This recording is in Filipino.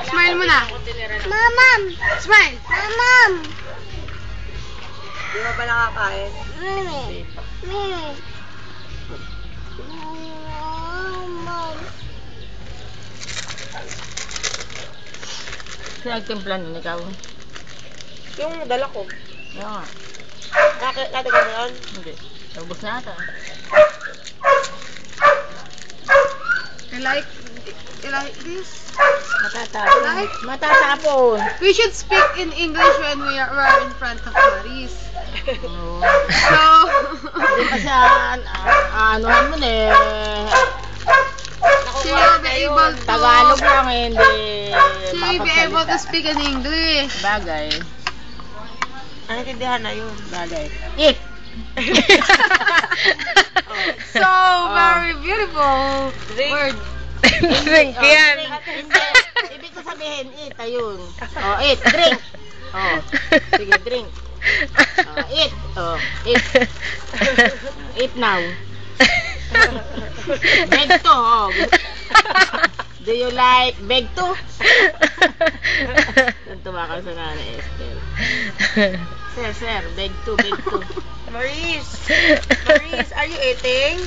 Smile mo na. Mamam! Smile. Mamam! Di mo ba nakakain? Mimi! Mimi! Mamam! Sino nagtimpla nun? Ikaw? Yung dala ko. Oo nga. Natagal mo yun? Hindi. Ubus na ata. You like this? Matatapon. Like? Matatapon. We should speak in English when we're in front of Maris. Oo. So, Hindi pa siya, anuhan mo na eh. she will be able to Tagalog lang eh, hindi she will be able to makapagsalita. speak in English. Bagay. Naintindihan na yun. Bagay. Eat! So very beautiful Drink. word. Drink yan! Hindi. Ibig ko sabihin, eat, ayun. Oh, eat, drink. Oh, sige, drink. Oh, eat. Oh, eat. Eat now. Beg to, oh. Do you like beg to? Tuntuwa ka sa nanay Esther. Sir, beg to, beg to. Maurice! Maurice, are you eating?